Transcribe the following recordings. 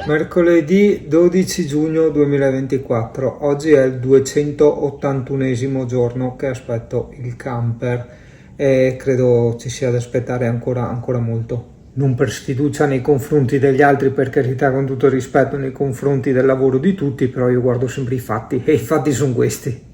Mercoledì 12 giugno 2024, oggi è il 281esimo giorno che aspetto il camper e credo ci sia da aspettare ancora molto. Non per sfiducia nei confronti degli altri, per carità, con tutto il rispetto nei confronti del lavoro di tutti, però io guardo sempre i fatti e i fatti sono questi.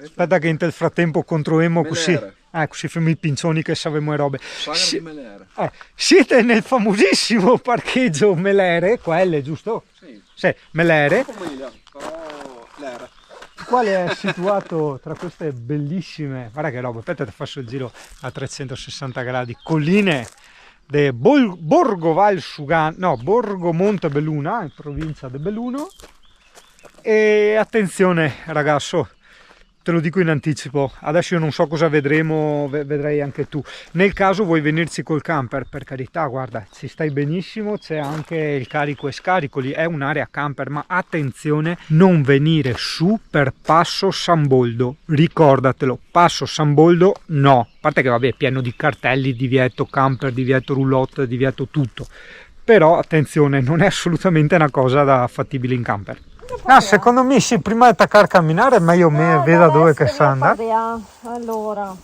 Aspetta che nel frattempo controlliamo così fermi i pinzoni che sappiamo e robe. Siete nel famosissimo parcheggio Melere, qua è giusto? Sì, Melere. Il quale è situato tra queste bellissime, guarda che roba, aspetta ti faccio il giro a 360 gradi, colline di Borgo Montebelluna, in provincia di Belluno. E attenzione ragazzo, te lo dico in anticipo, adesso io non so cosa vedremo, vedrai anche tu. Nel caso vuoi venirci col camper, per carità, guarda, ci stai benissimo, c'è anche il carico e scarico lì, è un'area camper, ma attenzione, non venire su per Passo San Boldo, ricordatelo, Passo San Boldo no, a parte che vabbè è pieno di cartelli, divieto camper, divieto roulotte, divieto tutto, però attenzione, non è assolutamente una cosa da fattibile in camper. Ah, secondo me sì, prima di attaccare a camminare è meglio me veda dove che sta andando. Allora,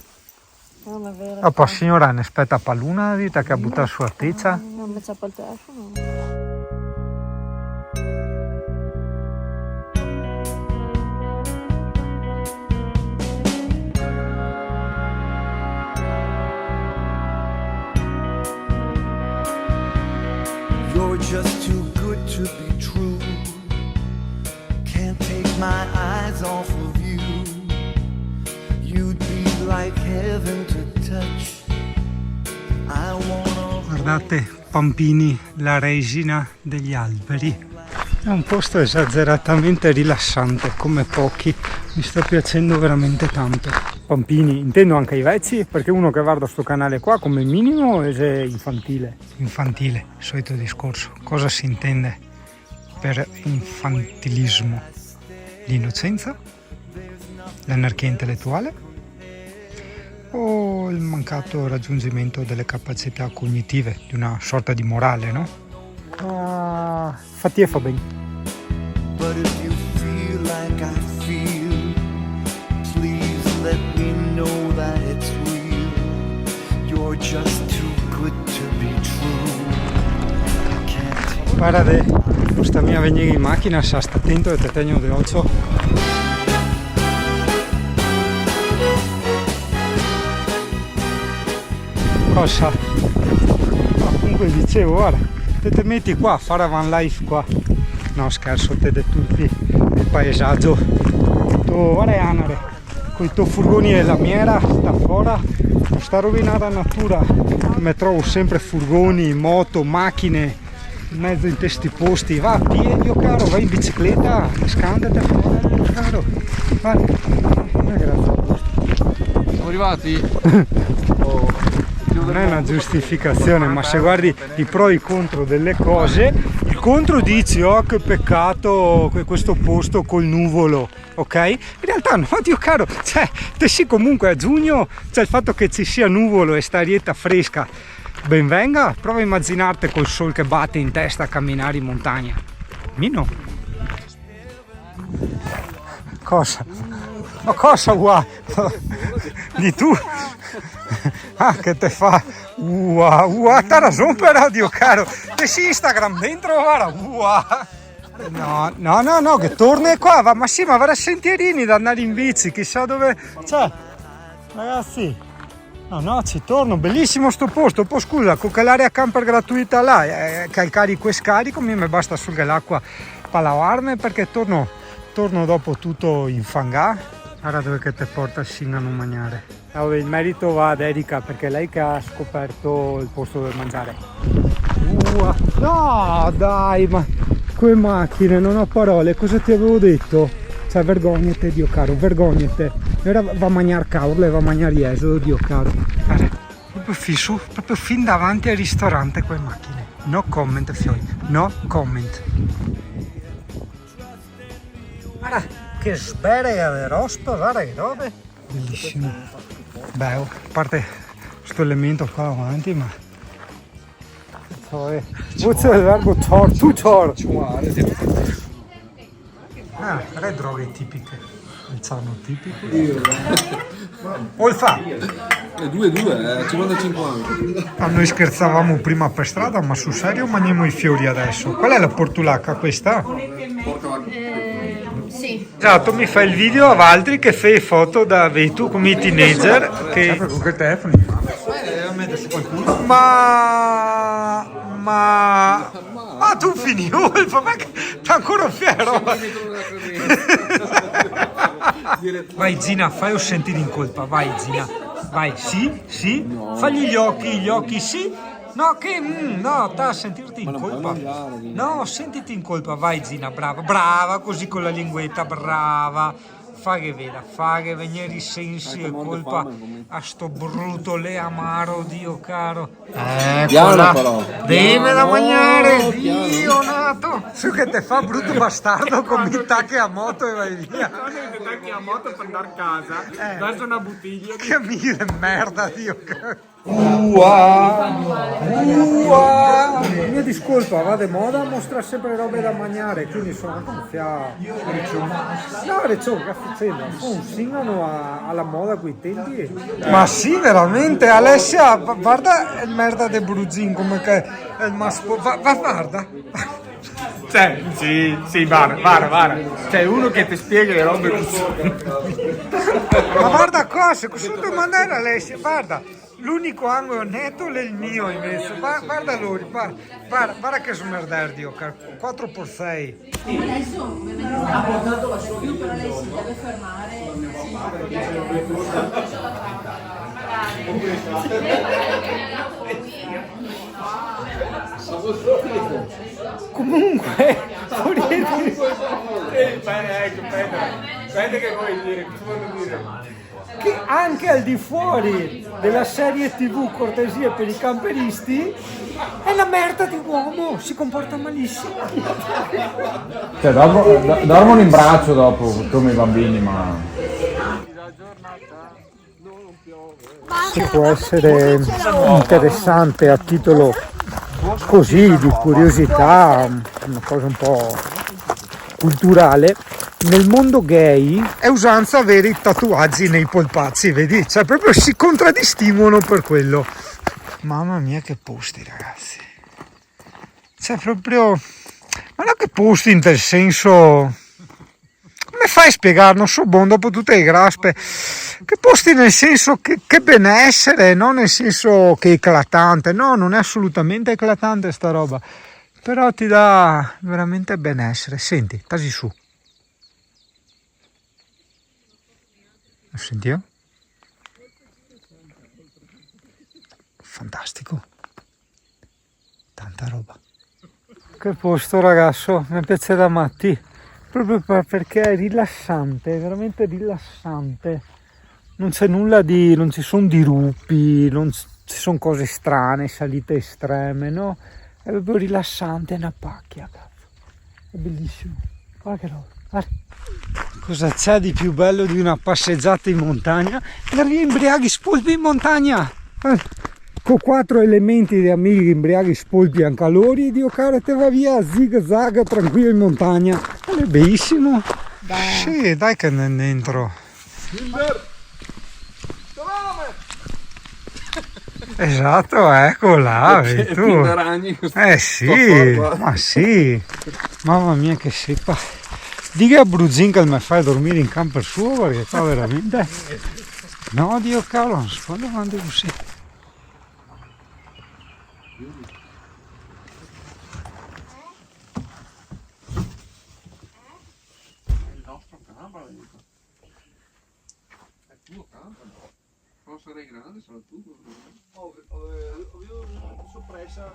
non è vero. Dopo signora ne aspetta palluna vita che ha buttato su articcia. Non mi c'è il telefono. You're just too good to be true. Can't take my eyes eyes off of you, you'd be like heaven to touch. I wanna. Guardate Pampini, la regina degli alberi. È un posto esageratamente rilassante, come pochi. Mi sta piacendo veramente tanto. Pampini, intendo anche i vecchi, perché uno che guarda sto canale qua come minimo è infantile. Infantile, solito discorso. Cosa si intende per infantilismo? L'innocenza? L'anarchia intellettuale? O il mancato raggiungimento delle capacità cognitive, di una sorta di morale, no? Fa bene. But if you feel like I feel, please let me know that it's real. You're just too good to be true. I can't. Guarda, questa mia venire in macchina, sta attento e te tengo di occhio. Cosa? No, comunque dicevo, guarda, te metti qua a fare van life qua. No scherzo, te tutti il paesaggio. Tu, guarda Anare, con i tuoi furgoni e la miera sta fuori, non sta rovinata natura. Mi trovo sempre furgoni, moto, macchine in mezzo in questi posti. Va a piedi, caro, vai in bicicletta, scandate fuori, caro. Vai. Grazie. Siamo arrivati? Non è una giustificazione, ma se guardi i pro e i contro delle cose, il contro dici oh che peccato questo posto col nuvolo, ok? In realtà no, Dio caro, cioè te sì, comunque a giugno c'è il fatto che ci sia nuvolo e sta arietta fresca, ben venga, prova a immaginarti col sole che batte in testa a camminare in montagna. Mi no. Cosa? Ma cosa vuoi? Di tu? Ah, che te fa? T'ha ragione però, Dio caro. E sì, Instagram dentro, guarda. No, che torni qua, va, ma sì, ma va a sentierini da andare in bici, chissà dove. Cioè, ragazzi, no, ci torno, bellissimo sto posto. Poi scusa, con quell'area camper gratuita là, che il carico e scarico, mi basta asciugare l'acqua per lavarmi perché torno dopo tutto in fangà. Guarda dove che te porta sino a non mangiare. Il merito va ad Erika perché è lei che ha scoperto il posto dove mangiare. No dai, ma quelle macchine, non ho parole, cosa ti avevo detto? Cioè vergognate, Dio caro, vergognate. Ora va a mangiare cavolo e va a mangiare esodo, Dio caro. Guarda, proprio fisso, proprio fin davanti al ristorante quelle macchine. No comment, fioi, no comment. Guarda. Che sberega le rospe, guarda che robe, bellissimo. Beh, a parte questo elemento qua avanti, ma what's il verbo tutor? Ah, tre droghe tipiche, il ciano tipico. O il fa? 2-2, 50-50. Ah, noi scherzavamo prima per strada, ma sul serio mangiamo i fiori adesso. Qual è la portulacca questa? Sì. Esatto, mi fai il video a Valtri che fai foto da tu come i teenager che... Sempre con che telefoni? Ma tu fini Ulfa, ma che ancora fiero. Vai Gina, fai o sentire in colpa, vai Gina. Vai, sì, no. Fagli gli occhi, sì. No, che no, a sentirti in colpa. No, sentiti in colpa, vai Gina, brava, così con la linguetta, brava. Fa che veda, fa che venire i sensi e colpa a sto brutto le amaro, Dio caro. Eccola, deve da mangiare, Dio nato. Su che te fa brutto bastardo con mi tacchi a moto e vai via. Ti tacchi a moto per andare a casa, verso una bottiglia. Che mille merda, Dio caro. Mia discolpa, va di moda, mostra sempre robe da mangiare, quindi sono anche un fiato. No, Reccio, che facendo? Un singano alla moda quei tempi. Ma sì, veramente, Alessia, guarda il merda del Brugin, come che è il masco. Va, guarda. Cioè, sì, guarda. C'è uno che ti spiega le robe. Ma guarda cosa, cosa tu mandare Alessia, guarda. L'unico angolo netto è il mio invece. Guarda loro, guarda che smerderdio, 4x6. Ha portato la sua più, però lei si deve fermare. Comunque, Aspetta che vuoi dire, cosa vuoi dire? che anche al di fuori della serie TV Cortesie per i camperisti è una merda di uomo, si comporta malissimo. Cioè, dormono in braccio dopo, come i bambini, ma... Che può essere interessante a titolo così di curiosità, una cosa un po' culturale. Nel mondo gay è usanza avere i tatuaggi nei polpazzi, vedi? Cioè proprio si contraddistinguono per quello. Mamma mia che posti, ragazzi. Cioè proprio... Ma non che posti in tal senso... Come fai a spiegare? Non so, buon dopo tutte le graspe. Che posti nel senso che benessere, non nel senso che è eclatante. No, non è assolutamente eclatante sta roba. Però ti dà veramente benessere. Senti, tasi su. Lo senti? Fantastico. Tanta roba. Che posto, ragazzo, mi piace da matti. Proprio perché è rilassante, è veramente rilassante. Non c'è nulla di... non ci sono dirupi, non ci sono cose strane, salite estreme, no? È proprio rilassante, è una pacchia, cazzo. È bellissimo. Guarda che roba, guarda. Cosa c'è di più bello di una passeggiata in montagna? Andare imbriaghi spolpi in montagna! Con 4 elementi di amici imbriaghi spolpi anche a loro, Dio caro, te va via zig zag tranquillo in montagna. È bellissimo. Dai. Sì, dai che ne dentro. Esatto, ecco là, vedi tu. Sì, ma sì. Mamma mia che seppa. Dica a Brugin che mi fai dormire in camper suo perché qua veramente... No, Dio cavolo, non si può andare avanti così. Il nostro camper, dico. È il tuo camper. Non sarei grande, sarà tu. Ho sorpresa.